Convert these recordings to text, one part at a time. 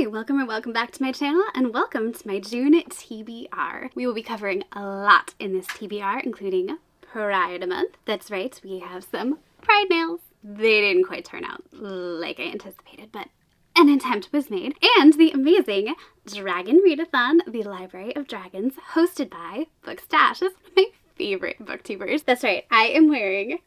Hi, welcome or welcome back to my channel, and welcome to my June TBR. We will be covering a lot in this TBR, including Pride Month. That's right, we have some Pride nails. They didn't quite turn out like I anticipated, but an attempt was made. And the amazing Dragon Readathon, the Library of Dragons, hosted by Bookshops, one of my favorite booktubers. That's right, I am wearing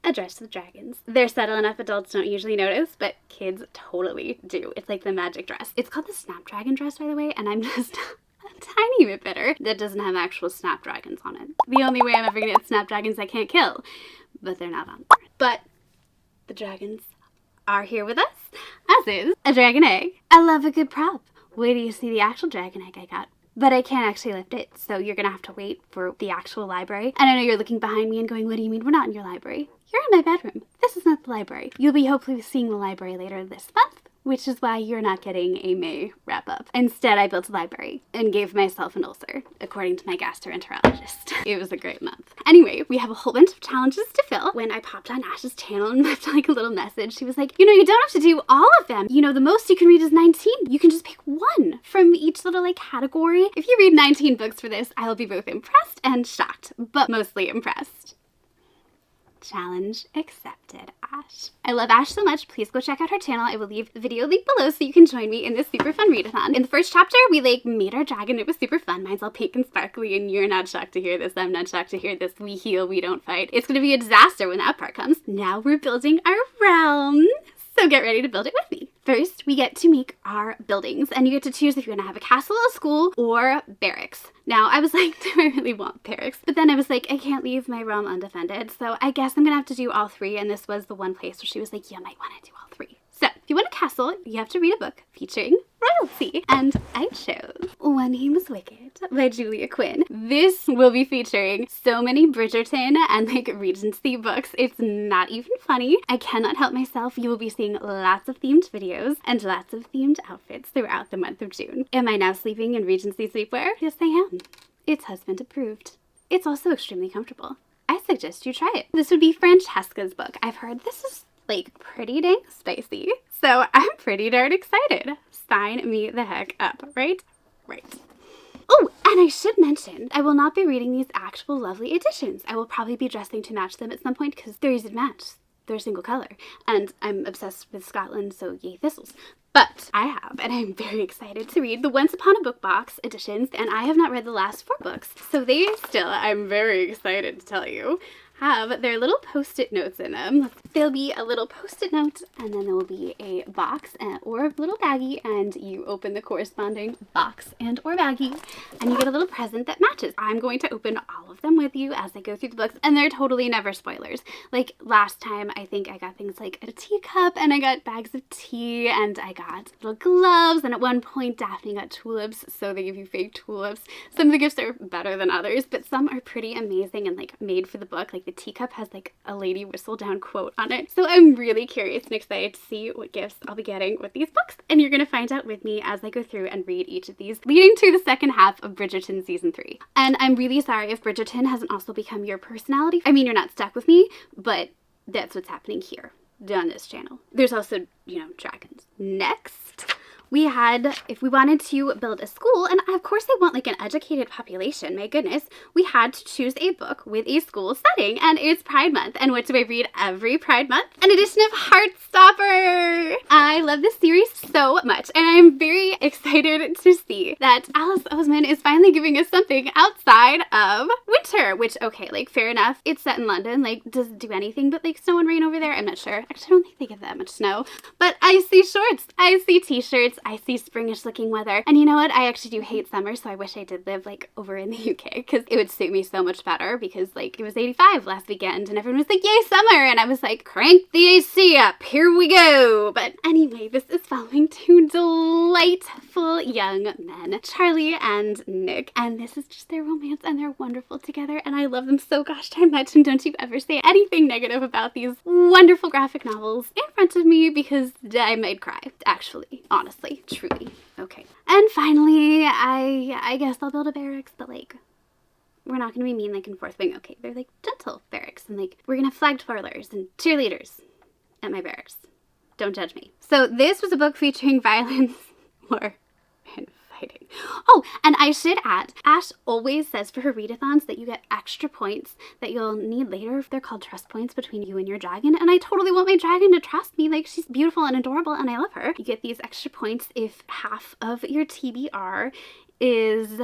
a dress with dragons. They're subtle enough adults don't usually notice, but kids totally do. It's like the magic dress. It's called the Snapdragon dress, by the way, and I'm just a tiny bit bitter that doesn't have actual snapdragons on it. The only way I'm ever gonna get snapdragons I can't kill, but they're not on. But the dragons are here with us, as is a dragon egg. I love a good prop. Wait till you see the actual dragon egg I got. But I can't actually lift it, so you're gonna have to wait for the actual library. And I know you're looking behind me and going, what do you mean we're not in your library? You're in my bedroom. This is not the library. You'll be hopefully seeing the library later this month, which is why you're not getting a May wrap-up. Instead, I built a library and gave myself an ulcer, according to my gastroenterologist. It was a great month. Anyway, we have a whole bunch of challenges to fill. When I popped on Ash's channel and left like a little message, she was like, you know, you don't have to do all of them. You know, the most you can read is 19. You can just pick one from each little like category. If you read 19 books for this, I'll be both impressed and shocked, but mostly impressed. Challenge accepted, Ash. I love Ash so much. Please go check out her channel. I will leave the video link below so you can join me in this super fun readathon. In the first chapter, we like made our dragon. It was super fun. Mine's all pink and sparkly, and you're not shocked to hear this. I'm not shocked to hear this. We heal, we don't fight. It's gonna be a disaster when that part comes. Now we're building our realm. So get ready to build it with me. First, we get to make our buildings, and you get to choose if you want to have a castle, a school, or barracks. Now, I was like, do I really want barracks? But then I was like, I can't leave my realm undefended, so I guess I'm gonna have to do all three, and this was the one place where she was like, you might want to do all three. So, if you want a castle, you have to read a book featuring royalty. And I chose When He Was Wicked by Julia Quinn. This will be featuring so many Bridgerton and like Regency books. It's not even funny. I cannot help myself. You will be seeing lots of themed videos and lots of themed outfits throughout the month of June. Am I now sleeping in Regency sleepwear? Yes, I am. It's husband approved. It's also extremely comfortable. I suggest you try it. This would be Francesca's book. I've heard this is like pretty dang spicy, so I'm pretty darn excited. Sign me the heck up, right? Right. Oh, and I should mention, I will not be reading these actual lovely editions. I will probably be dressing to match them at some point because they're easy to match. They're a single color. And I'm obsessed with Scotland, so yay thistles. But I have, and I'm very excited to read the Once Upon a Book Box editions, and I have not read the last 4 books. So they still, I'm very excited to tell you, have their little post-it notes in them. There'll be a little post-it note, and then there will be a box or a little baggie, and you open the corresponding box and or baggie, and you get a little present that matches. I'm going to open all of them with you as I go through the books, and they're totally never spoilers. Like last time, I think I got things like a teacup, and I got bags of tea, and I got little gloves, and at one point Daphne got tulips, so they give you fake tulips. Some of the gifts are better than others, but some are pretty amazing and like made for the book. Like the teacup has like a lady whistle down quote on it. So I'm really curious and excited to see what gifts I'll be getting with these books. And you're gonna find out with me as I go through and read each of these, leading to the second half of Bridgerton season 3. And I'm really sorry if Bridgerton hasn't also become your personality. I mean, you're not stuck with me, but that's what's happening here on this channel. There's also, you know, dragons. Next, we had, if we wanted to build a school, and of course I want like an educated population, my goodness, we had to choose a book with a school setting, and it's Pride Month. And what do I read every Pride Month? An edition of Heartstopper! I love this series so much, and I'm very excited to see that Alice Oseman is finally giving us something outside of winter, which, okay, like fair enough, it's set in London, like does it do anything but like snow and rain over there? I'm not sure. Actually, I don't think they get that much snow, but I see shorts, I see t-shirts, I see springish looking weather. And you know what? I actually do hate summer, so I wish I did live like over in the UK because it would suit me so much better because like it was 85 last weekend and everyone was like, yay, summer! And I was like, crank the AC up, here we go! But anyway, this is following 2 delightful young men, Charlie and Nick, and this is just their romance and they're wonderful together and I love them so gosh darn much, and don't you ever say anything negative about these wonderful graphic novels in front of me because I might cry, actually, honestly. Truly. Okay. And finally, I guess I'll build a barracks, but like, we're not gonna be mean like in Fourth Wing. Okay, they're like gentle barracks, and like, we're gonna have flagged parlors and cheerleaders at my barracks. Don't judge me. So this was a book featuring violence more inviting. Oh, and I should add, Ash always says for her readathons that you get extra points that you'll need later. They're called trust points between you and your dragon, and I totally want my dragon to trust me. Like, she's beautiful and adorable and I love her. You get these extra points if half of your TBR is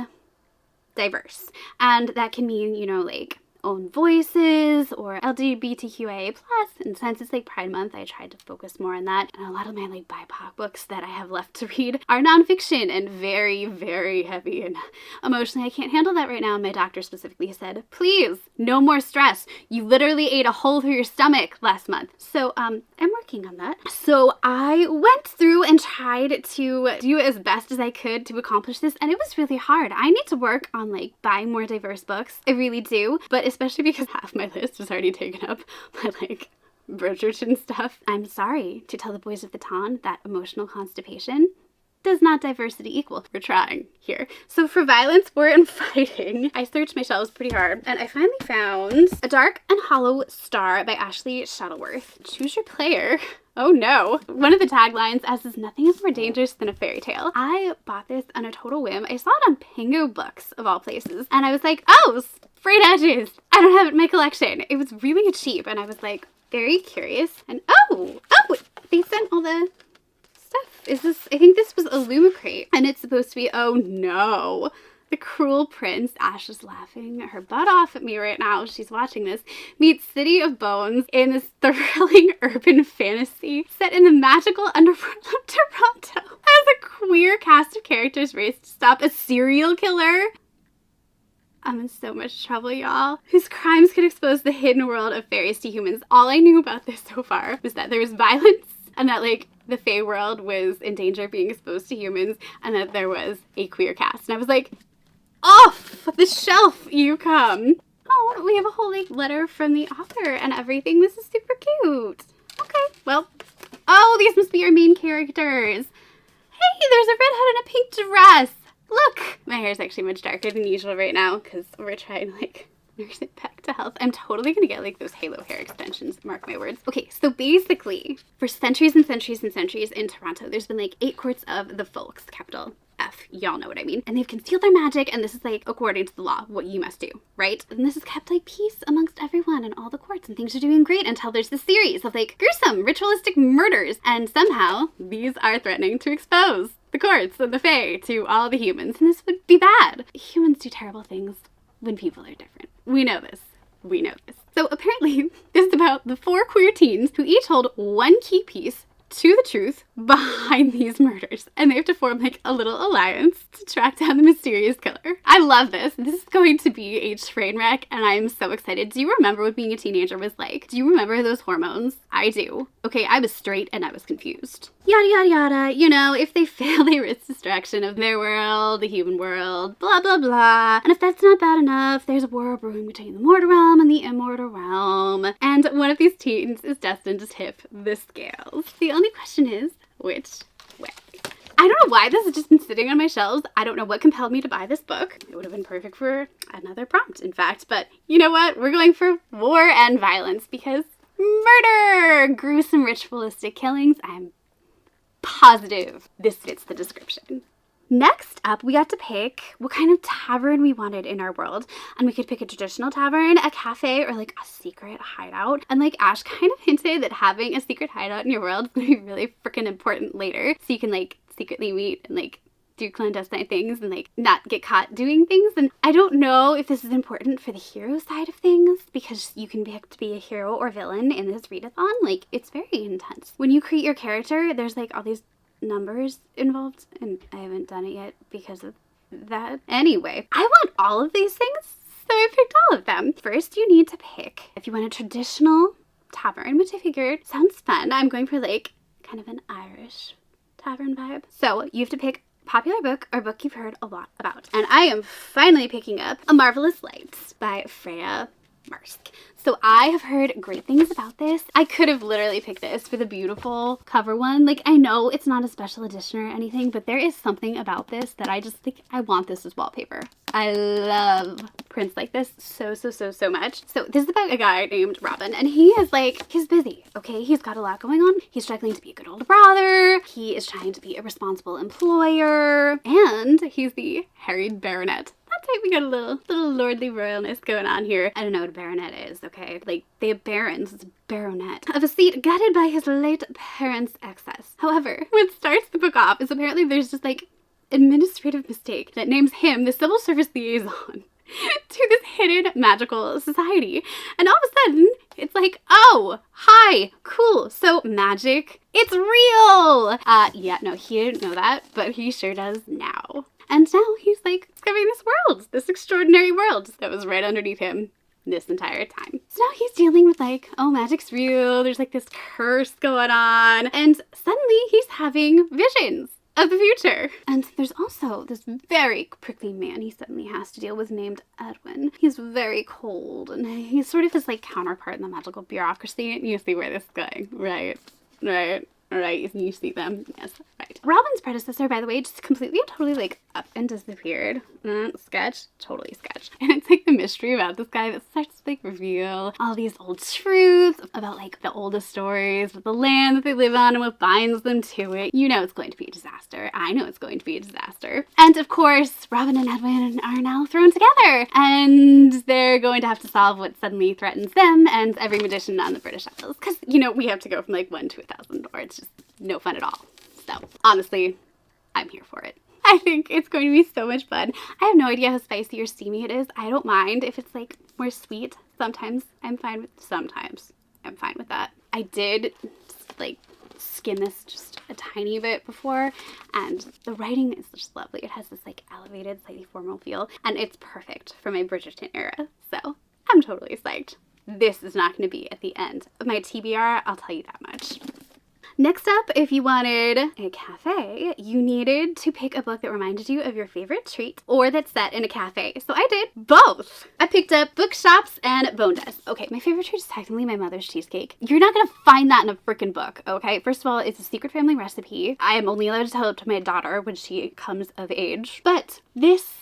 diverse, and that can mean, you know, like own voices or LGBTQIA+, and since it's like Pride Month, I tried to focus more on that. And a lot of my like BIPOC books that I have left to read are nonfiction and very, very heavy, and emotionally I can't handle that right now. And my doctor specifically said, please, no more stress. You literally ate a hole through your stomach last month. So I'm working on that. So I went through and tried to do as best as I could to accomplish this, and it was really hard. I need to work on like buying more diverse books. I really do, but especially because half my list was already taken up by like Bridgerton stuff. I'm sorry to tell the boys of the Ton that emotional constipation does not diversity equal. We're trying here. So for violence, war, and fighting, I searched my shelves pretty hard, and I finally found A Dark and Hollow Star by Ashley Shuttleworth. Choose your player. Oh no. One of the taglines says nothing is more dangerous than a fairy tale. I bought this on a total whim. I saw it on Pingo Books of all places, and I was like, oh, frayed edges. I don't have it in my collection. It was really cheap, and I was like very curious. And oh, they sent all the stuff. Is this, I think this was a Lumicrate, and it's supposed to be, oh no, The Cruel Prince. Ash is laughing her butt off at me right now. She's watching this. Meets City of Bones in this thrilling urban fantasy set in the magical underworld of Toronto as a queer cast of characters race to stop a serial killer. I'm in so much trouble, y'all. Whose crimes could expose the hidden world of fairies to humans. All I knew about this so far was that there was violence, and that like the Fae world was in danger of being exposed to humans, and that there was a queer cast. And I was like, off the shelf you come. Oh, we have a whole like letter from the author and everything. This is super cute. Okay, well, oh, these must be our main characters. Hey, there's a redhead in a pink dress. Look, my hair is actually much darker than usual right now because we're trying to like nurse it back to health. I'm totally gonna get like those halo hair extensions, mark my words. Okay, so basically for centuries and centuries and centuries in Toronto, there's been like 8 courts of the folks, capital F, y'all know what I mean. And they've concealed their magic, and this is like according to the law, what you must do, right? And this has kept like peace amongst everyone and all the courts, and things are doing great until there's this series of like gruesome ritualistic murders, and somehow these are threatening to expose the courts and the Fae to all the humans, and this would be bad. Humans do terrible things when people are different. We know this. We know this. So apparently this is about the 4 queer teens who each hold one key piece to the truth behind these murders, and they have to form like a little alliance to track down the mysterious killer. I love this. This is going to be a train wreck, and I am so excited. Do you remember what being a teenager was like? Do you remember those hormones? I do. Okay, I was straight and I was confused. Yada yada yada. You know, if they fail, they risk destruction of their world, the human world, blah blah blah. And if that's not bad enough, there's a war brewing between the mortal realm and the immortal realm, and one of these teens is destined to tip the scales. The only question is, which way? I don't know why this has just been sitting on my shelves. I don't know what compelled me to buy this book. It would have been perfect for another prompt, in fact, but you know what? We're going for war and violence because murder! Gruesome ritualistic killings. I'm positive this fits the description. Next up, we got to pick what kind of tavern we wanted in our world. And we could pick a traditional tavern, a cafe, or like a secret hideout. And like Ash kind of hinted that having a secret hideout in your world is going to be really freaking important later. So you can like secretly meet and like do clandestine things and like not get caught doing things. And I don't know if this is important for the hero side of things because you can pick to be a hero or villain in this readathon. Like, it's very intense. When you create your character, there's like all these numbers involved, and I haven't done it yet because of that. Anyway, I want all of these things, so I picked all of them. First, you need to pick if you want a traditional tavern, which I figured sounds fun. I'm going for like kind of an Irish tavern vibe. So you have to pick popular book or book you've heard a lot about. And I am finally picking up A Marvelous Light by Freya Marsk. So I have heard great things about this. I could have literally picked this for the beautiful cover one. Like, I know it's not a special edition or anything, but there is something about this that I just think I want this as wallpaper. I love prints like this so much. So this is about a guy named Robin, and he is like, he's busy, okay? He's got a lot going on. He's struggling to be a good older brother. He is trying to be a responsible employer, and he's the harried baronet. That's right, we got a little lordly royalness going on here. I don't know what a baronet is, okay? Like, they have barons, it's a baronet, of a seat gutted by his late parents' excess. However, what starts the book off is apparently there's just like administrative mistake that names him the civil service liaison to this hidden magical society. And all of a sudden, it's like, oh, hi, cool, so magic, it's real! Yeah, no, he didn't know that, but he sure does now. And now he's like discovering this world, this extraordinary world that was right underneath him this entire time. So now he's dealing with like, oh, magic's real, there's like this curse going on, and suddenly he's having visions of the future. And there's also this very prickly man he suddenly has to deal with named Edwin. He's very cold, and he's sort of his like counterpart in the magical bureaucracy, and you see where this is going, right? Right, you see them. Yes, right. Robin's predecessor, by the way, just completely and totally like up and disappeared. Sketch, totally sketch. And it's like the mystery about this guy that starts to like reveal all these old truths about like the oldest stories, with the land that they live on and what binds them to it. You know it's going to be a disaster. I know it's going to be a disaster. And of course, Robin and Edwin are now thrown together, and they're going to have to solve what suddenly threatens them and every magician on the British Isles. Because, you know, we have to go from like 1 to 1,000, or it's just no fun at all. So honestly, I'm here for it. I think it's going to be so much fun. I have no idea how spicy or steamy it is. I don't mind if it's like more sweet. Sometimes I'm fine with that. I did like skim this just a tiny bit before, and the writing is just lovely. It has this like elevated, slightly formal feel, and it's perfect for my Bridgerton era. So I'm totally psyched. This is not going to be at the end of my TBR, I'll tell you that much. Next up, if you wanted a cafe, you needed to pick a book that reminded you of your favorite treat or that's set in a cafe. So I did both. I picked up Bookshops and Bonedust. Okay, my favorite treat is technically my mother's cheesecake. You're not gonna find that in a freaking book, okay? First of all, it's a secret family recipe. I am only allowed to tell it to my daughter when she comes of age. But this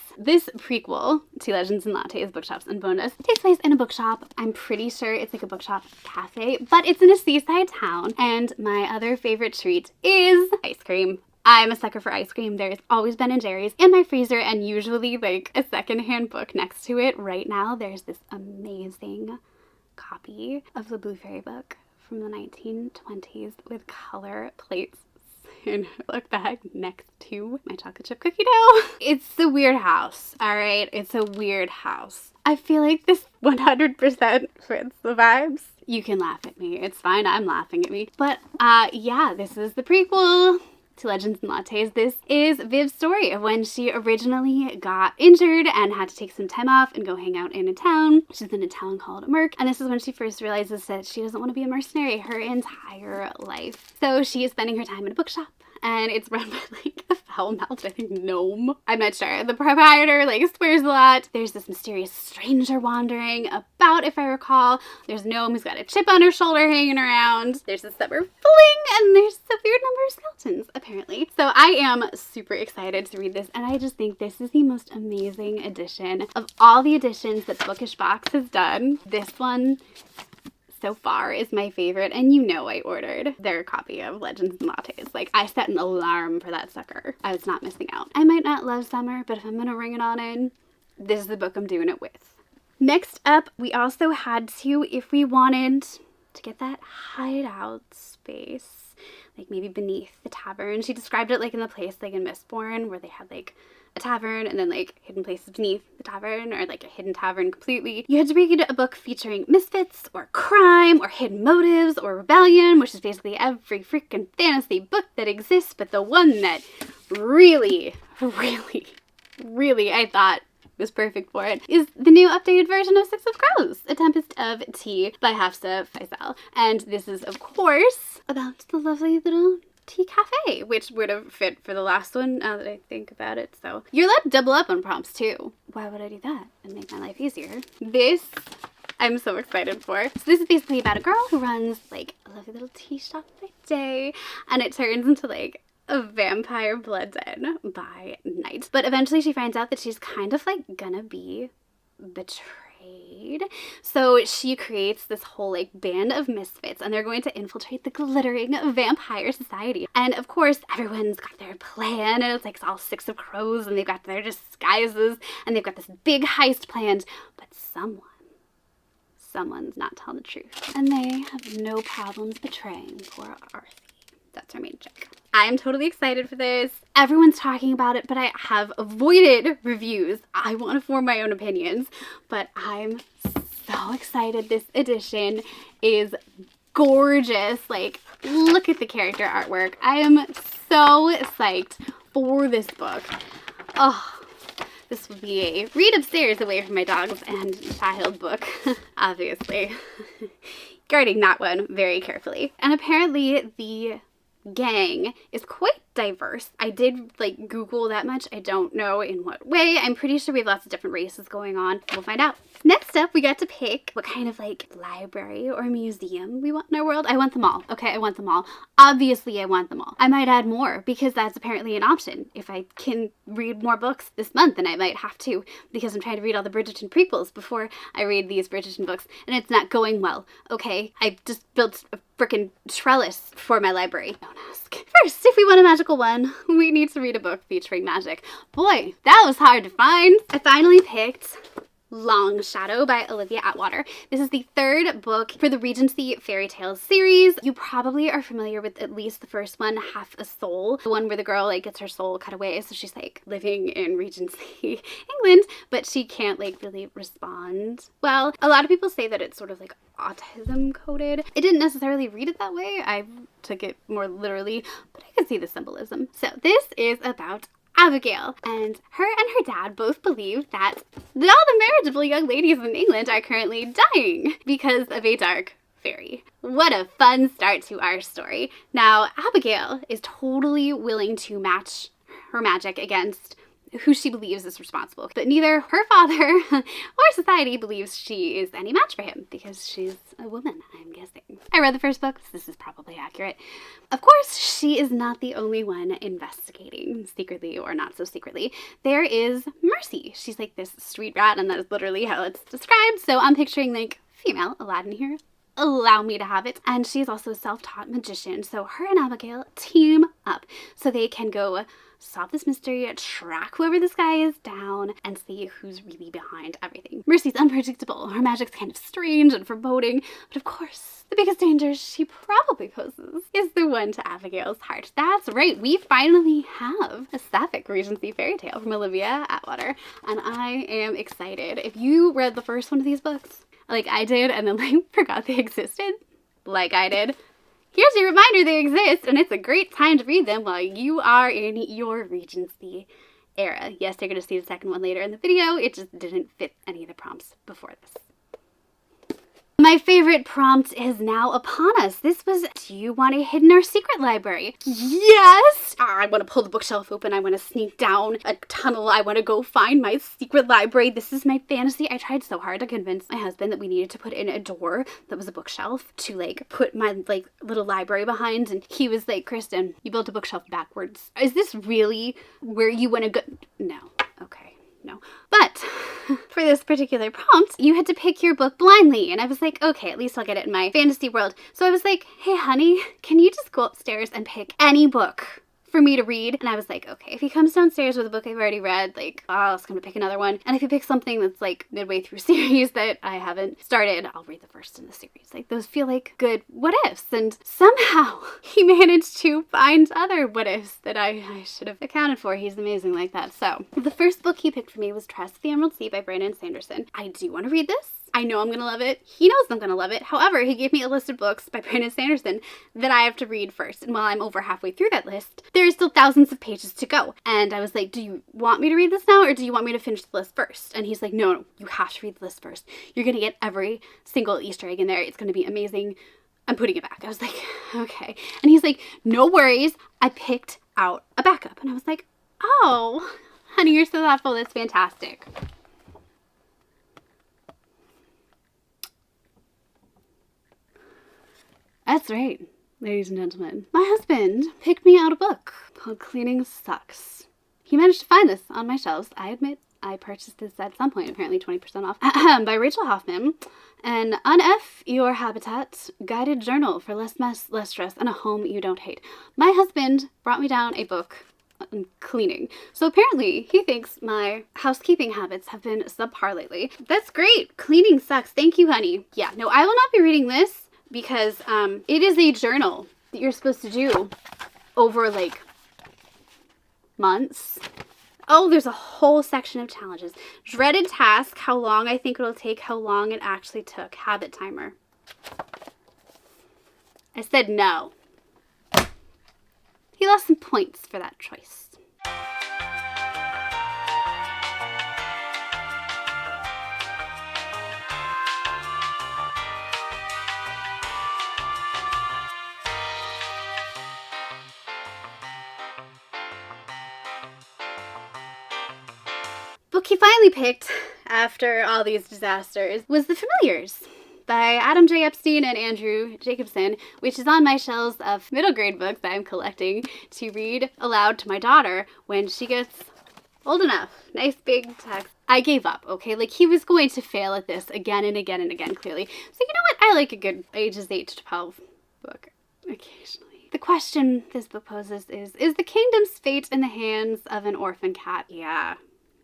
prequel to Legends and Lattes, Bookshops and Bonedust takes place in a bookshop. I'm pretty sure it's like a bookshop cafe, but it's in a seaside town. And my other favorite treat is ice cream. I'm a sucker for ice cream. There's always Ben & Jerry's in my freezer, and usually like a secondhand book next to it. Right now, there's this amazing copy of the Blue Fairy book from the 1920s with color plates in her book bag next to my chocolate chip cookie dough. It's a weird house, all right? It's a weird house. I feel like this 100% fits the vibes. You can laugh at me. It's fine. I'm laughing at me. But yeah, this is the prequel to Legends and Lattes. This is Viv's story of when she originally got injured and had to take some time off and go hang out in a town. She's in a town called Merc, and this is when she first realizes that she doesn't want to be a mercenary her entire life. So she is spending her time in a bookshop, and it's run by like a foul-mouthed, I think, gnome. I'm not sure. The proprietor like swears a lot. There's this mysterious stranger wandering about, if I recall. There's a gnome who's got a chip on her shoulder hanging around. There's a summer fling, and there's a weird number of skeletons, apparently. So I am super excited to read this, and I just think this is the most amazing edition of all the editions that Bookish Box has done. This one so far is my favorite, and you know I ordered their copy of Legends and Lattes. Like, I set an alarm for that sucker. I was not missing out. I might not love summer, but if I'm gonna ring it on in, this is the book I'm doing it with. Next up, we also had to, if we wanted to get that hideout space, like maybe beneath the tavern. She described it like in the place like in Mistborn, where they had like a tavern and then like hidden places beneath the tavern, or like a hidden tavern completely. You had to read a book featuring misfits or crime or hidden motives or rebellion, which is basically every freaking fantasy book that exists, but the one that really I thought was perfect for it is the new updated version of Six of Crows, A Tempest of Tea by Hafsa Faisal. And this is, of course, about the lovely little tea cafe, which would have fit for the last one now that I think about it. So you're allowed to double up on prompts too. Why would I do that and make my life easier? This I'm so excited for. So this is basically about a girl who runs like a lovely little tea shop by day, and it turns into like a vampire blends in by night. But eventually she finds out that she's kind of like gonna be betrayed. So she creates this whole like band of misfits, and they're going to infiltrate the glittering vampire society. And of course everyone's got their plan, and it's like all six of crows, and they've got their disguises, and they've got this big heist planned. But someone's not telling the truth, and they have no problems betraying poor Arthur. That's our main chick. I'm totally excited for this. Everyone's talking about it, but I have avoided reviews. I want to form my own opinions, but I'm so excited. This edition is gorgeous. Like, look at the character artwork. I am so psyched for this book. Oh, this will be a read upstairs away from my dogs and child book, obviously. Guarding that one very carefully. And apparently the gang is quite diverse. I did like Google that much. I don't know in what way. I'm pretty sure we have lots of different races going on. We'll find out. Next up, we got to pick what kind of like library or museum we want in our world. I want them all. Okay, I want them all. Obviously, I want them all. I might add more because that's apparently an option. If I can read more books this month, then I might have to, because I'm trying to read all the Bridgerton prequels before I read these Bridgerton books, and it's not going well. Okay, I just built a frickin' trellis for my library. Don't ask. First, if we want a magical one, we need to read a book featuring magic. Boy, that was hard to find. I finally picked Long Shadow by Olivia Atwater. This is the third book for the Regency Fairy Tales series. You probably are familiar with at least the first one, Half a Soul, the one where the girl like gets her soul cut away, so she's like living in Regency England, but she can't like really respond well. A lot of people say that it's sort of like autism coded. I didn't necessarily read it that way. I took it more literally, but I could see the symbolism. So this is about Abigail, and her dad both believe that all the marriageable young ladies in England are currently dying because of a dark fairy. What a fun start to our story. Now, Abigail is totally willing to match her magic against who she believes is responsible, but neither her father or society believes she is any match for him because she's a woman, I'm guessing. I read the first book, so this is probably accurate. Of course, she is not the only one investigating, secretly or not so secretly. There is Mercy. She's like this street rat, and that is literally how it's described, so I'm picturing like female Aladdin here. Allow me to have it. And she's also a self-taught magician, so her and Abigail team up so they can go solve this mystery, track whoever this guy is down, and see who's really behind everything. Mercy's unpredictable. Her magic's kind of strange and foreboding, but of course, the biggest danger she probably poses is the one to Abigail's heart. That's right, we finally have a sapphic Regency fairy tale from Olivia Atwater, and I am excited. If you read the first one of these books, like I did, and then like forgot they existed, like I did, here's your reminder they exist, and it's a great time to read them while you are in your Regency era. Yes, you're going to see the second one later in the video. It just didn't fit any of the prompts before this. My favorite prompt is now upon us. This was, do you want a hidden or secret library? Yes! I want to pull the bookshelf open. I want to sneak down a tunnel. I want to go find my secret library. This is my fantasy. I tried so hard to convince my husband that we needed to put in a door that was a bookshelf to like put my like little library behind, and he was like, Kristen, you built a bookshelf backwards. Is this really where you want to go? No. Okay. No. But for this particular prompt, you had to pick your book blindly. And I was like, okay, at least I'll get it in my fantasy world. So I was like, hey, honey, can you just go upstairs and pick any book for me to read? And I was like, okay, if he comes downstairs with a book I've already read, like, I'll ask him to pick another one. And if he picks something that's like midway through a series that I haven't started, I'll read the first in the series. Like, those feel like good what ifs. And somehow he managed to find other what ifs that I should have accounted for. He's amazing like that. So the first book he picked for me was Trust the Emerald Sea by Brandon Sanderson. I do want to read this. I know I'm gonna love it. He knows I'm gonna love it. However, he gave me a list of books by Brandon Sanderson that I have to read first. And while I'm over halfway through that list, there are still thousands of pages to go. And I was like, do you want me to read this now, or do you want me to finish the list first? And he's like, no, you have to read the list first. You're gonna get every single Easter egg in there. It's gonna be amazing. I'm putting it back. I was like, okay. And he's like, no worries. I picked out a backup. And I was like, oh, honey, you're so thoughtful. That's fantastic. That's right. ladies and gentlemen, my husband picked me out a book called Cleaning Sucks. He managed to find this on my shelves. I admit I purchased this at some point, apparently 20% off, by Rachel Hoffman. An Unf Your Habitat guided journal for less mess, less stress, and a home you don't hate. My husband brought me down a book on cleaning. So apparently he thinks my housekeeping habits have been subpar lately. That's great. Cleaning Sucks. Thank you, honey. Yeah, no, I will not be reading this because it is a journal that you're supposed to do over like months. Oh, there's a whole section of challenges. Dreaded task, how long I think it'll take, how long it actually took. Habit timer. I said no. He lost some points for that choice. Book he finally picked after all these disasters was The Familiars by Adam J. Epstein and Andrew Jacobson, which is on my shelves of middle grade books that I'm collecting to read aloud to my daughter when she gets old enough. Nice big text. I gave up, okay? Like, he was going to fail at this again and again and again, clearly. So you know what? I like a good ages 8 to 12 book occasionally. The question this book poses is the kingdom's fate in the hands of an orphan cat? Yeah.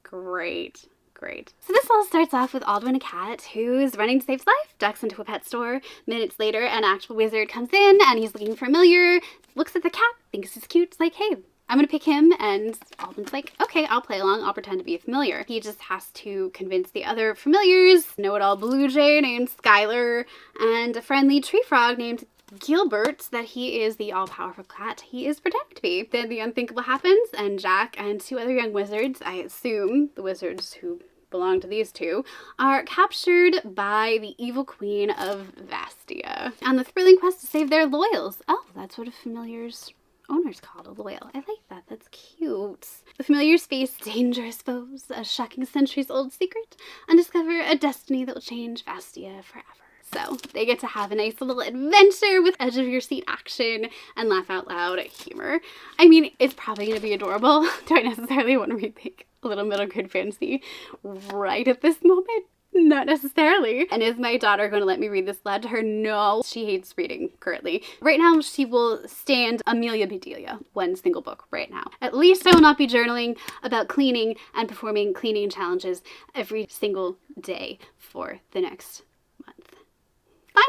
Great. So this all starts off with Aldwin, a cat who's running to save his life, ducks into a pet store. Minutes later, an actual wizard comes in and he's looking familiar, looks at the cat, thinks he's cute, it's like, hey, I'm gonna pick him, and Aldwin's like, okay, I'll play along, I'll pretend to be a familiar. He just has to convince the other familiars, know-it-all blue jay named Skylar, and a friendly tree frog named Gilbert, that he is the all-powerful cat he is pretending to be. Then the unthinkable happens, and Jack and 2 other young wizards, I assume the wizards who belong to these 2, are captured by the evil queen of Vastia on the thrilling quest to save their loyals. Oh, that's what a familiar's owner's called, a loyal. I like that. That's cute. The familiars face dangerous foes, a shocking centuries-old secret, and discover a destiny that will change Vastia forever. So they get to have a nice little adventure with edge-of-your-seat action and laugh-out-loud humor. I mean, it's probably going to be adorable. Do I necessarily want to read like a little middle grade fantasy right at this moment? Not necessarily. And is my daughter going to let me read this aloud to her? No. She hates reading currently. Right now, she will stand Amelia Bedelia, one single book right now. At least I will not be journaling about cleaning and performing cleaning challenges every single day for the next month.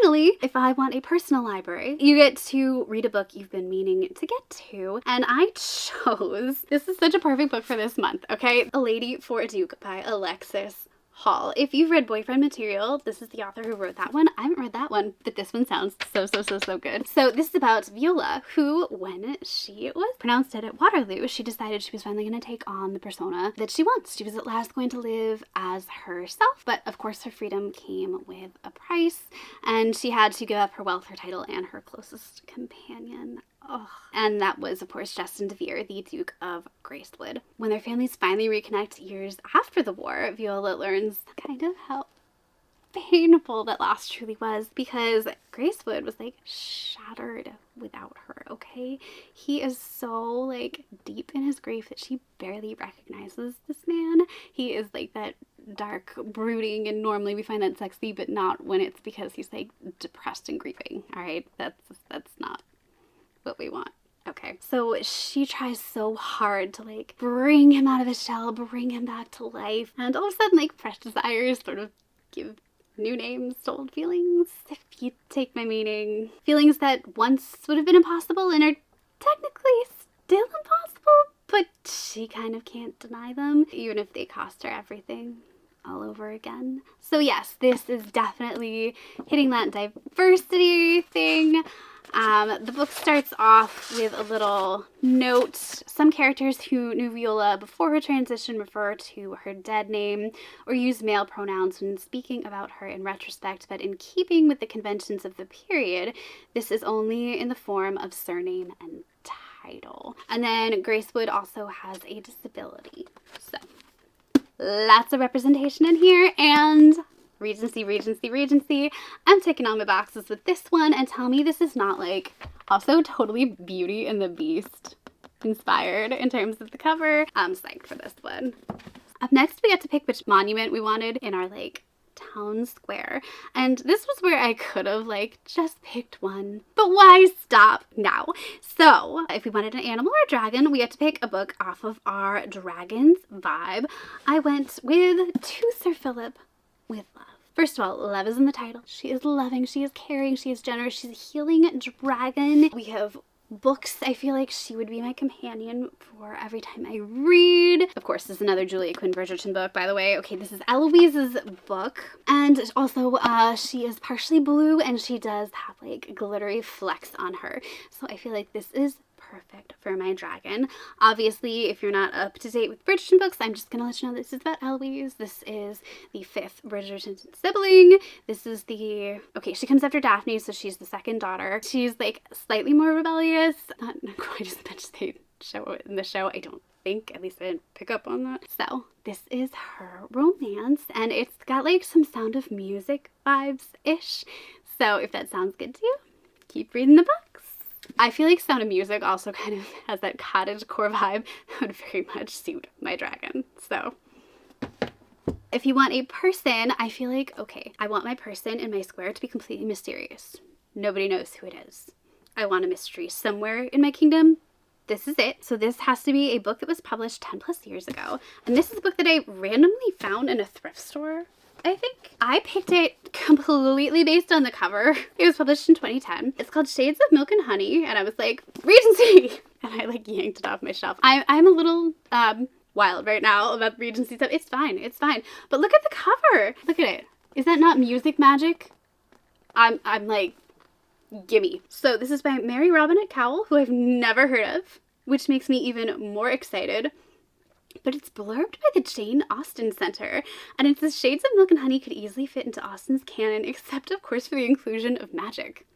Finally, if I want a personal library, you get to read a book you've been meaning to get to. And I chose, this is such a perfect book for this month, okay? A Lady for a Duke by Alexis Hall. If you've read Boyfriend Material, this is the author who wrote that one. I haven't read that one, but this one sounds so good. So this is about Viola, who, when she was pronounced dead at Waterloo, she decided she was finally going to take on the persona that she wants. She was at last going to live as herself, but of course her freedom came with a price, and she had to give up her wealth, her title, and her closest companion. Oh. And that was, of course, Justin DeVere, the Duke of Gracewood. When their families finally reconnect years after the war, Viola learns kind of how painful that loss truly was, because Gracewood was like shattered without her, okay? He is so like deep in his grief that she barely recognizes this man. He is like that dark, brooding, and normally we find that sexy, but not when it's because he's like depressed and grieving, all right? That's not what we want. Okay, so she tries so hard to like bring him out of his shell, bring him back to life, and all of a sudden like fresh desires sort of give new names to old feelings, if you take my meaning. Feelings that once would have been impossible and are technically still impossible, but she kind of can't deny them, even if they cost her everything all over again. So yes, this is definitely hitting that diversity thing. The book starts off with a little note. Some characters who knew Viola before her transition refer to her dead name or use male pronouns when speaking about her in retrospect, but in keeping with the conventions of the period, this is only in the form of surname and title. And then Gracewood also has a disability. So lots of representation in here, and Regency, Regency, Regency. I'm taking all my boxes with this one, and tell me this is not like also totally Beauty and the Beast inspired in terms of the cover. I'm psyched for this one. Up next, we got to pick which monument we wanted in our like town square, and this was where I could have like just picked one, but why stop now? So if we wanted an animal or a dragon, we had to pick a book off of our dragons vibe. I went with To Sir Phillip with Love. First of all, love is in the title. She is loving, she is caring, she is generous, she's a healing dragon. We have books. I feel like she would be my companion for every time I read. Of course, this is another Julia Quinn Bridgerton book, by the way. Okay, this is Eloise's book. And also, she is partially blue and she does have like glittery flecks on her. So I feel like this is perfect for my dragon. Obviously, if you're not up to date with Bridgerton books, I'm just gonna let you know this is about Eloise. This is the 5th Bridgerton sibling. This is the, okay, she comes after Daphne, so she's the second daughter. She's like slightly more rebellious, not quite as much as they show it in the show, I don't think, at least I didn't pick up on that. So this is her romance, and it's got like some Sound of Music vibes-ish. So if that sounds good to you, keep reading the books. I feel like Sound of Music also kind of has that cottagecore vibe that would very much suit my dragon. So if you want a person, I feel like, okay, I want my person in my square to be completely mysterious. Nobody knows who it is. I want a mystery somewhere in my kingdom. This is it. So this has to be a book that was published 10+ years ago. And this is a book that I randomly found in a thrift store. I think I picked it completely based on the cover. It was published in 2010. It's called Shades of Milk and Honey, and I was like, Regency! And I like yanked it off my shelf. I'm a little wild right now about Regency stuff. It's fine, it's fine. But look at the cover. Look at it. Is that not music magic? I'm like, gimme. So this is by Mary Robinette Kowell, who I've never heard of, which makes me even more excited. But it's blurbed by the Jane Austen Center, and it says Shades of Milk and Honey could easily fit into Austen's canon, except of course for the inclusion of magic.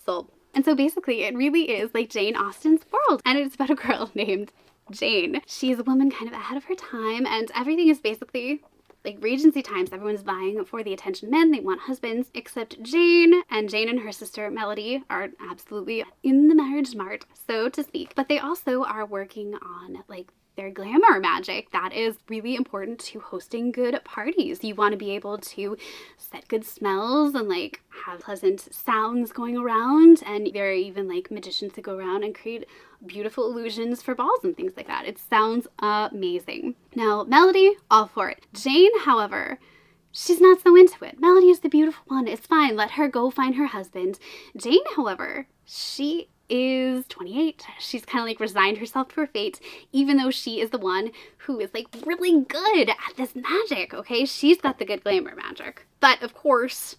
Sold. And so basically it really is like Jane Austen's world, and it's about a girl named Jane. She's a woman kind of ahead of her time, and everything is basically like Regency times. Everyone's vying for the attention men. They want husbands, except Jane and her sister Melody are absolutely in the marriage mart, so to speak. But they also are working on like their glamour magic. That is really important to hosting good parties. You want to be able to set good smells and like have pleasant sounds going around, and there are even like magicians to go around and create beautiful illusions for balls and things like that. It sounds amazing. Now, Melody, all for it. Jane, however, she's not so into it. Melody is the beautiful one. It's fine. Let her go find her husband. Jane, however, she is 28. She's kind of like resigned herself to her fate, even though she is the one who is like really good at this magic, okay? She's got the good glamour magic. But of course,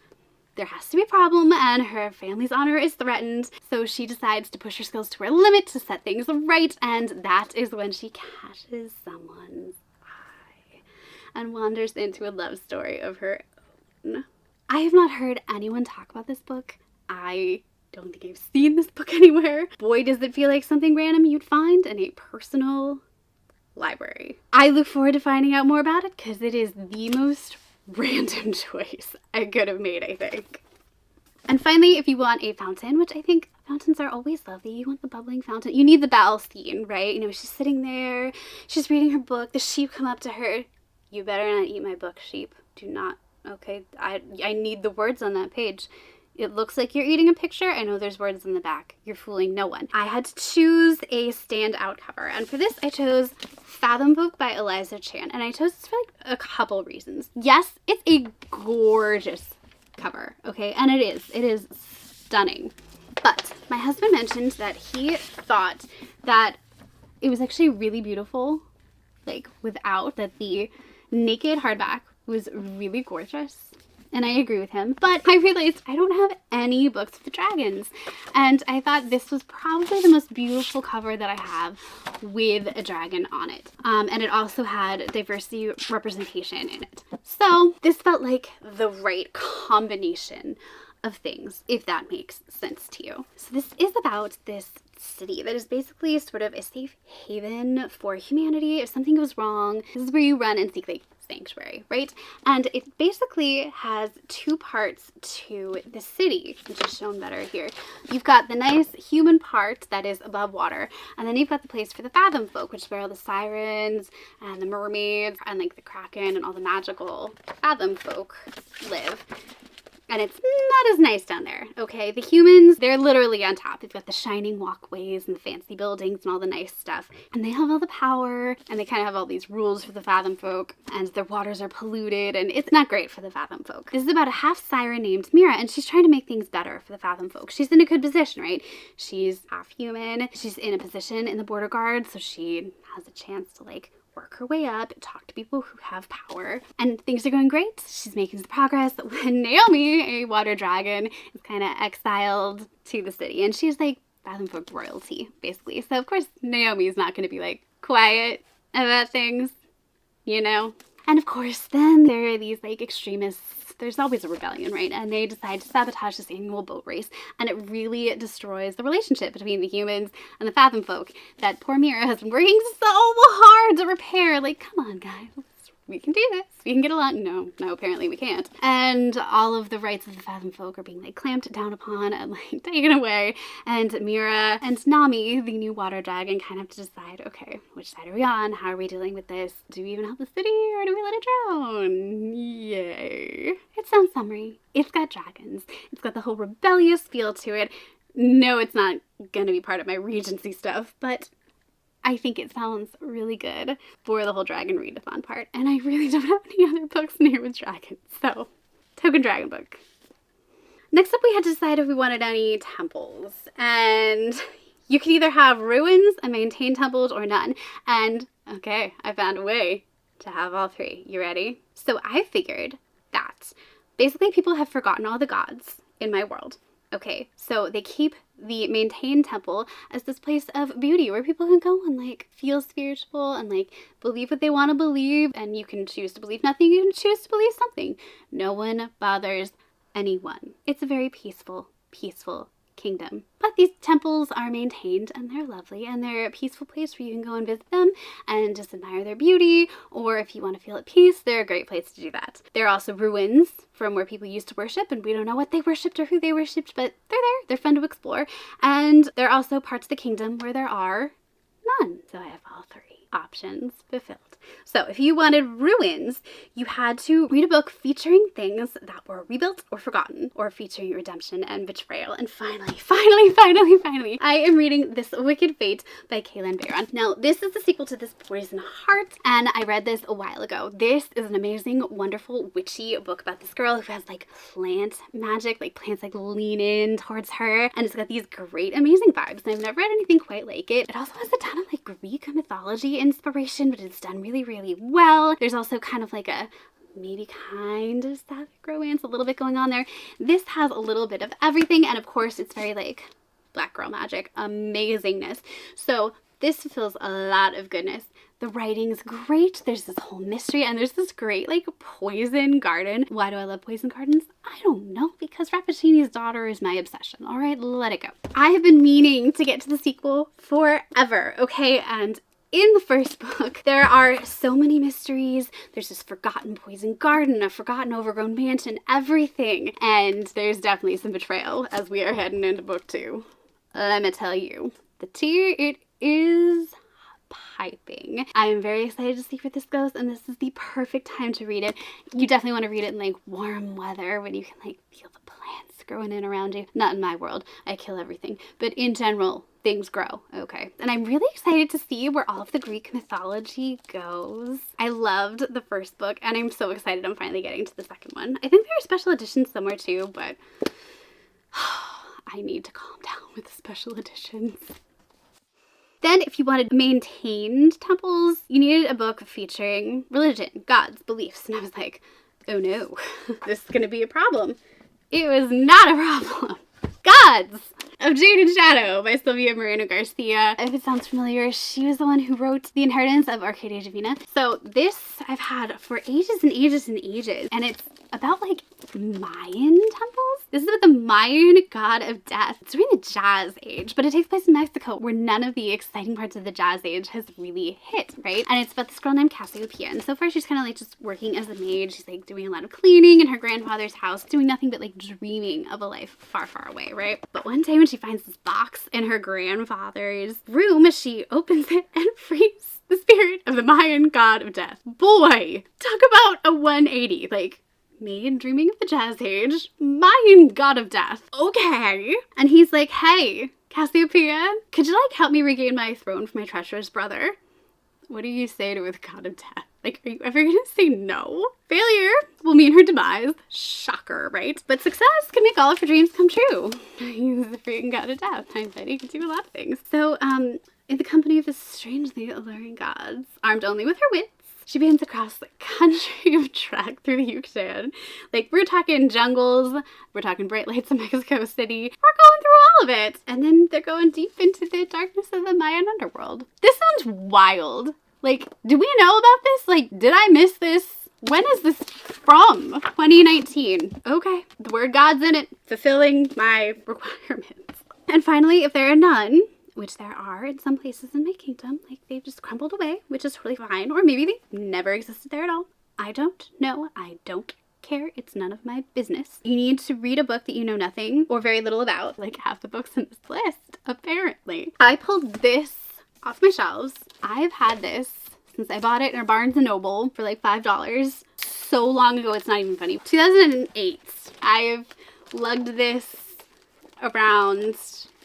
there has to be a problem, and her family's honor is threatened, so she decides to push her skills to her limit to set things right, and that is when she catches someone's eye and wanders into a love story of her own. I have not heard anyone talk about this book. I don't think I've seen this book anywhere. Boy, does it feel like something random you'd find in a personal library. I look forward to finding out more about it because it is the most random choice I could have made, I think. And finally, if you want a fountain, which I think fountains are always lovely, you want the bubbling fountain. You need the Belle scene, right? You know, she's sitting there, she's reading her book, the sheep come up to her. You better not eat my book, sheep. Do not. Okay, I need the words on that page. It looks like you're eating a picture. I know there's words in the back. You're fooling no one. I had to choose a standout cover, and for this I chose Fathomfolk by Eliza Chan, and I chose this for like a couple reasons. Yes, it's a gorgeous cover, okay, and it is stunning. But my husband mentioned that he thought that it was actually really beautiful, like without, that the naked hardback was really gorgeous. And I agree with him, but I realized I don't have any books with dragons, and I thought this was probably the most beautiful cover that I have with a dragon on it. And it also had diversity representation in it. So this felt like the right combination of things, if that makes sense to you. So this is about this city that is basically sort of a safe haven for humanity. If something goes wrong, this is where you run and seek like sanctuary, right? And it basically has two parts to the city, which is shown better here. You've got the nice human part that is above water, and then you've got the place for the Fathomfolk, which is where all the sirens and the mermaids and like the kraken and all the magical Fathomfolk live. And it's not as nice down there, okay? The humans, they're literally on top. They've got the shining walkways and the fancy buildings and all the nice stuff. And they have all the power, and they kind of have all these rules for the Fathomfolk, and their waters are polluted, and it's not great for the Fathomfolk. This is about a half siren named Mira, and she's trying to make things better for the Fathomfolk. She's in a good position, right? She's half human. She's in a position in the border guard, so she has a chance to, like, work her way up, talk to people who have power, and things are going great. She's making some progress when Naomi, a water dragon, is kind of exiled to the city, and she's like Fathomfolk royalty, basically. So of course Naomi's not going to be like quiet about things, you know? And of course then there are these like extremists. There's always a rebellion, right? And they decide to sabotage this annual boat race, and it really destroys the relationship between the humans and the Fathomfolk that poor Mira has been working so hard to repair. Like, come on, guys. We can do this. We can get along. No, apparently we can't. And all of the rights of the Fathomfolk are being like clamped down upon and like taken away. And Mira and Nami, the new water dragon, kind of have to decide, okay, which side are we on? How are we dealing with this? Do we even help the city or do we let it drown? Yay. It sounds summery. It's got dragons. It's got the whole rebellious feel to it. No, it's not gonna be part of my Regency stuff, but I think it sounds really good for the whole dragon readathon part, and I really don't have any other books near with dragons, so token dragon book. Next up, we had to decide if we wanted any temples, and you could either have ruins and maintain temples or none, and okay, I found a way to have all three. You ready? So I figured that basically people have forgotten all the gods in my world. Okay, so they keep the maintained temple as this place of beauty where people can go and like feel spiritual and like believe what they want to believe, and you can choose to believe nothing, you can choose to believe something. No one bothers anyone. It's a very peaceful kingdom. But these temples are maintained and they're lovely and they're a peaceful place where you can go and visit them and just admire their beauty, or if you want to feel at peace, they're a great place to do that. There are also ruins from where people used to worship, and we don't know what they worshipped or who they worshipped, but they're there. They're fun to explore. And there are also parts of the kingdom where there are none. So I have all three options fulfilled. So if you wanted ruins, you had to read a book featuring things that were rebuilt or forgotten, or featuring redemption and betrayal. And finally, I am reading This Wicked Fate by Kaelan Bayron. Now, this is the sequel to This Poison Heart, and I read this a while ago. This is an amazing, wonderful, witchy book about this girl who has like plant magic, like plants like lean in towards her, and it's got these great, amazing vibes. And I've never read anything quite like it. It also has a ton of like Greek mythology inspiration, but it's done really well. There's also kind of like a maybe kind of sapphic romance, a little bit going on there. This has a little bit of everything, and of course it's very like black girl magic amazingness. So this fulfills a lot of goodness. The writing's great. There's this whole mystery, and there's this great like poison garden. Why do I love poison gardens? I don't know, because Rappaccini's daughter is my obsession. All right, let it go. I have been meaning to get to the sequel forever, okay? And in the first book, there are so many mysteries. There's this forgotten poison garden, a forgotten overgrown mansion, everything. And there's definitely some betrayal as we are heading into book 2. Let me tell you, the tea, it is piping. I am very excited to see where this goes, and this is the perfect time to read it. You definitely want to read it in like warm weather when you can like feel the plants growing in around you. Not in my world, I kill everything, but in general, things grow, okay? And I'm really excited to see where all of the Greek mythology goes. I loved the first book, and I'm so excited I'm finally getting to the second one. I think there are special editions somewhere too, but I need to calm down with the special editions. Then, if you wanted maintained temples, you needed a book featuring religion, gods, beliefs. And I was like, oh no, this is gonna be a problem. It was not a problem. Gods of Jade and Shadow by Sylvia Moreno Garcia. If it sounds familiar, she was the one who wrote The Inheritance of Arcadia Divina. So this I've had for ages and ages and ages, and it's about like Mayan temples. This is about the Mayan god of death. It's during the Jazz Age, but it takes place in Mexico, where none of the exciting parts of the Jazz Age has really hit, right? And it's about this girl named Cassiopeia. And so far she's kind of like just working as a maid. She's like doing a lot of cleaning in her grandfather's house, doing nothing but like dreaming of a life far, far away, right? But one day when she finds this box in her grandfather's room, she opens it and frees the spirit of the Mayan god of death. Boy, talk about a 180. Like, maid dreaming of the Jazz Age, Mayan god of death. Okay. And he's like, hey, Cassiopeia, could you like help me regain my throne for my treacherous brother? What do you say to a god of death? Like, are you ever gonna say no? Failure will mean her demise. Shocker, right? But success can make all of her dreams come true. He's the freaking god of death. I bet he can do a lot of things. So, in the company of the strangely alluring gods, armed only with her wits, she begins across the country of trek through the Yucatan. Like, we're talking jungles, we're talking bright lights of Mexico City, we're going through all of it. And then they're going deep into the darkness of the Mayan underworld. This sounds wild. Like, do we know about this? Like, did I miss this? When is this from? 2019. Okay, the word God's in it, fulfilling my requirements. And finally, if there are none, which there are in some places in my kingdom, like they've just crumbled away, which is totally fine, or maybe they never existed there at all. I don't know. I don't care. It's none of my business. You need to read a book that you know nothing or very little about, like half the books in this list, apparently. I pulled this off my shelves. I've had this since I bought it in a Barnes & Noble for like $5. So long ago, it's not even funny. 2008. I've lugged this around.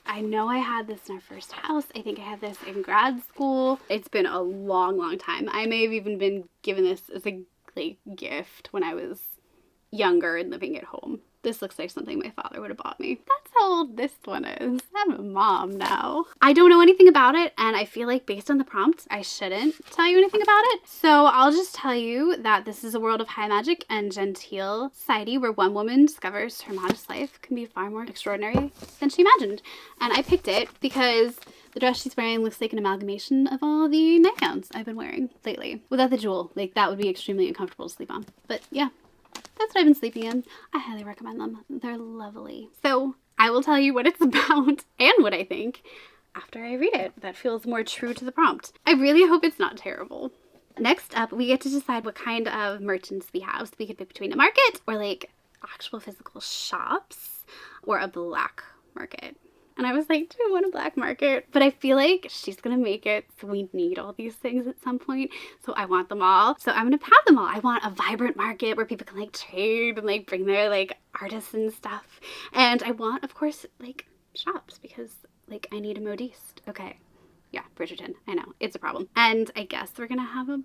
I know I had this in our first house. I think I had this in grad school. It's been a long, long time. I may have even been given this as a like gift when I was younger and living at home. This looks like something my father would have bought me. That's how old this one is. I'm a mom now. I don't know anything about it, and I feel like based on the prompt, I shouldn't tell you anything about it. So I'll just tell you that this is a world of high magic and genteel society where one woman discovers her modest life can be far more extraordinary than she imagined. And I picked it because the dress she's wearing looks like an amalgamation of all the nightgowns I've been wearing lately. Without the jewel, like that would be extremely uncomfortable to sleep on. But yeah. That's what I've been sleeping in. I highly recommend them. They're lovely. So I will tell you what it's about and what I think after I read it. That feels more true to the prompt. I really hope it's not terrible. Next up, we get to decide what kind of merchants we have. So we could pick between a market or like actual physical shops or a black market. And I was like, do I want a black market? But I feel like she's gonna make it so we need all these things at some point. So I want them all. So I'm gonna have them all. I want a vibrant market where people can like trade and like bring their like artisan stuff. And I want, of course, like shops because like I need a modiste. Okay. Yeah, Bridgerton. I know. It's a problem. And I guess we're gonna have a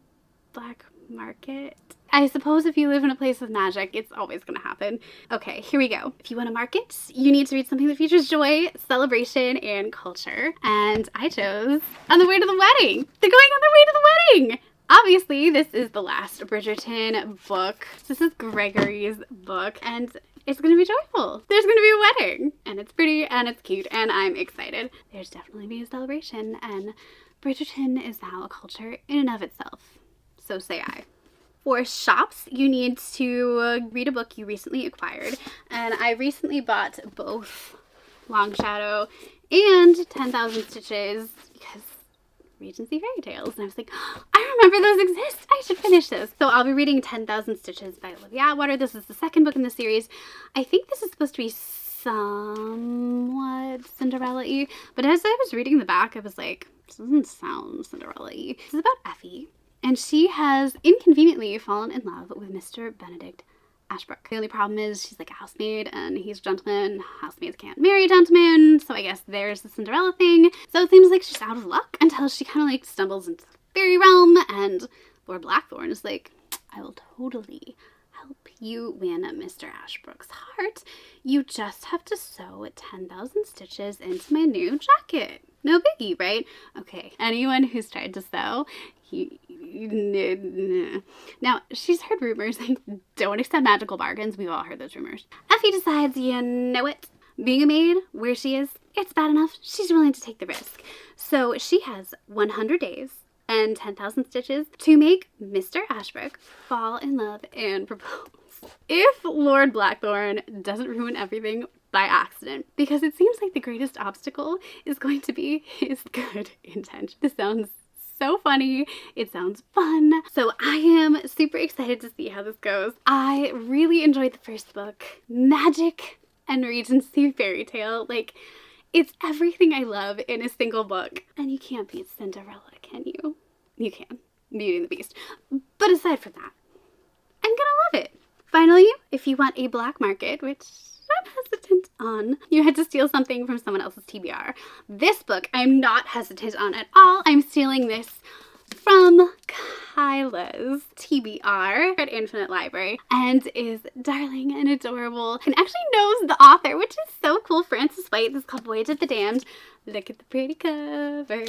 black market. I suppose if you live in a place of magic, it's always going to happen. Okay, here we go. If you want a market, you need to read something that features joy, celebration, and culture. And I chose On the Way to the Wedding. They're going on their way to the wedding! Obviously, this is the last Bridgerton book. This is Gregory's book, and it's going to be joyful. There's going to be a wedding, and it's pretty, and it's cute, and I'm excited. There's definitely be a celebration, and Bridgerton is now a culture in and of itself. So say I. For shops, you need to read a book you recently acquired. And I recently bought both Long Shadow and 10,000 Stitches because Regency Fairy Tales. And I was like, oh, I remember those exist. I should finish this. So I'll be reading 10,000 Stitches by Olivia Atwater. This is the second book in the series. I think this is supposed to be somewhat Cinderella-y. But as I was reading the back, I was like, this doesn't sound Cinderella-y. This is about Effie. And she has inconveniently fallen in love with Mr. Benedict Ashbrook. The only problem is she's like a housemaid and he's a gentleman. Housemaids can't marry gentlemen, so I guess there's the Cinderella thing. So it seems like she's out of luck until she kind of like stumbles into the fairy realm, and Lord Blackthorn is like, I will totally help you win Mr. Ashbrook's heart. You just have to sew 10,000 stitches into my new jacket. No biggie, right? Okay, anyone who's tried to sew, now, she's heard rumors, like, don't accept magical bargains. We've all heard those rumors. Effie decides, you know what? being a maid where she is, it's bad enough. She's willing to take the risk. So she has 100 days and 10,000 stitches to make Mr. Ashbrook fall in love and propose. If Lord Blackthorn doesn't ruin everything by accident, because it seems like the greatest obstacle is going to be his good intention. This sounds so funny. It sounds fun. So I am super excited to see how this goes. I really enjoyed the first book. Magic and Regency fairy tale. Like, it's everything I love in a single book. And you can't beat Cinderella, can you? You can. Beauty and the Beast. But aside from that, I'm gonna love it. Finally, if you want a black market, which I'm hesitant on, you had to steal something from someone else's TBR. This book I'm not hesitant on at all. I'm stealing this from Kyla's TBR at Infinite Library and is darling and adorable and actually knows the author, which is so cool. Frances White. This is called Voyage of the Damned. Look at the pretty cover.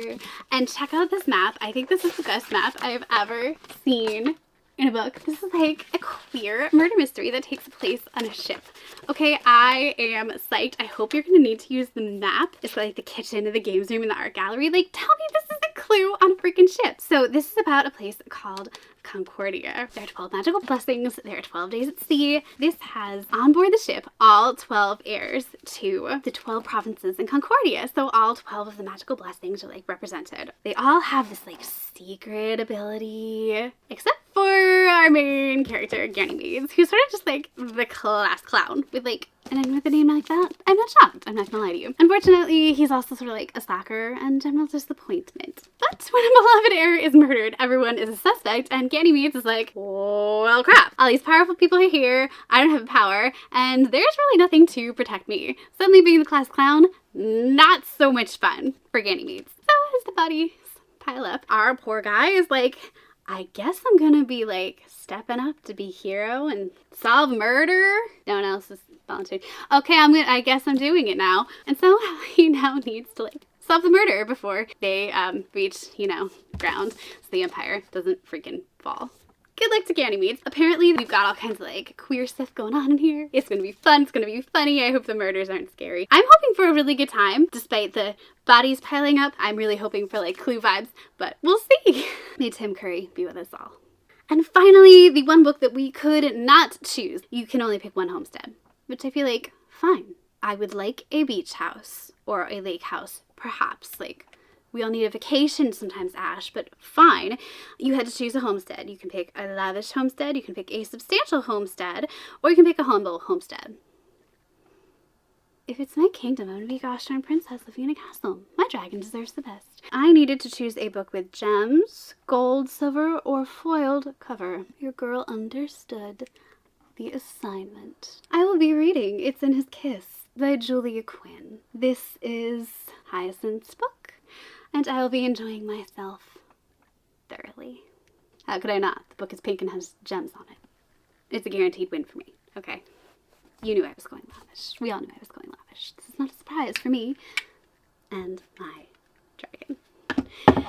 And check out this map. I think this is the best map I have ever seen in a book. This is like a queer murder mystery that takes place on a ship. Okay, I am psyched. I hope you're gonna need to use the map. It's like the kitchen and the games room and the art gallery. Like, tell me this is a clue on a freaking ship. So this is about a place called Concordia. There are 12 magical blessings. There are 12 days at sea. This has on board the ship all 12 heirs to the 12 provinces in Concordia. So all 12 of the magical blessings are like represented. They all have this like secret ability, except for our main character, Ganymede, who's sort of just like the class clown with like with a name like that. I'm not shocked. I'm not gonna lie to you. Unfortunately, he's also sort of like a slacker and general disappointment. But when a beloved heir is murdered, everyone is a suspect, and Ganymede is like, well, crap. All these powerful people are here. I don't have power, and there's really nothing to protect me. Suddenly being the class clown, not so much fun for Ganymede. So as the bodies pile up, our poor guy is like, I guess I'm gonna be like stepping up to be hero and solve murder. No one else is volunteering. Okay, I guess I'm doing it now. And so he now needs to like solve the murder before they reach, ground, so the empire doesn't freaking fall. Good luck to Ganymede. Apparently we've got all kinds of like queer stuff going on in here. It's gonna be fun, it's gonna be funny. I hope the murders aren't scary. I'm hoping for a really good time despite the bodies piling up. I'm really hoping for like Clue vibes, but we'll see. May Tim Curry be with us all. And finally, the one book that we could not choose. You can only pick one homestead, which I feel like, fine. I would like a beach house or a lake house, perhaps. Like, we all need a vacation sometimes, Ash, but fine. You had to choose a homestead. You can pick a lavish homestead, you can pick a substantial homestead, or you can pick a humble homestead. If it's my kingdom, I'm gonna be a gosh darn princess living in a castle. My dragon deserves the best. I needed to choose a book with gems, gold, silver, or foiled cover. Your girl understood the assignment. I will be reading It's in His Kiss by Julia Quinn. This is Hyacinth's book, and I will be enjoying myself thoroughly. How could I not? The book is pink and has gems on it. It's a guaranteed win for me. Okay. You knew I was going lavish. We all knew I was going lavish. This is not a surprise for me and my dragon.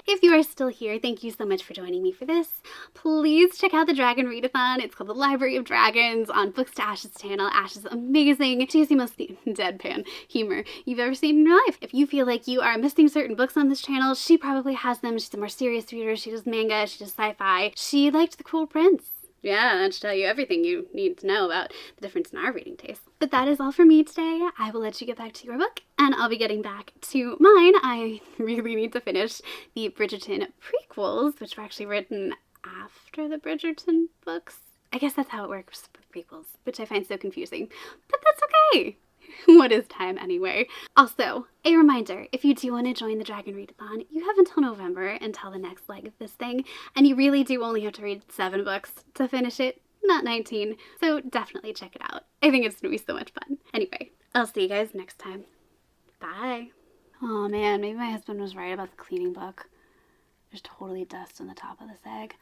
If you are still here, thank you so much for joining me for this. Please check out the Dragon Readathon. It's called The Library of Dragons on Books to Ash's channel. Ash is amazing. She has the most deadpan humor you've ever seen in your life. If you feel like you are missing certain books on this channel, she probably has them. She's a more serious reader. She does manga. She does sci-fi. She liked The Cruel Prince. Yeah, that should tell you everything you need to know about the difference in our reading taste. But that is all for me today. I will let you get back to your book, and I'll be getting back to mine. I really need to finish the Bridgerton prequels, which were actually written after the Bridgerton books. I guess that's how it works with prequels, which I find so confusing. But that's okay. What is time anyway? Also, a reminder, if you do want to join the Dragon Readathon, you have until November, until the next leg of this thing, and you really do only have to read 7 books to finish it, not 19, so definitely check it out. I think it's going to be so much fun. Anyway, I'll see you guys next time. Bye. Oh man, maybe my husband was right about the cleaning book. There's totally dust on the top of this egg.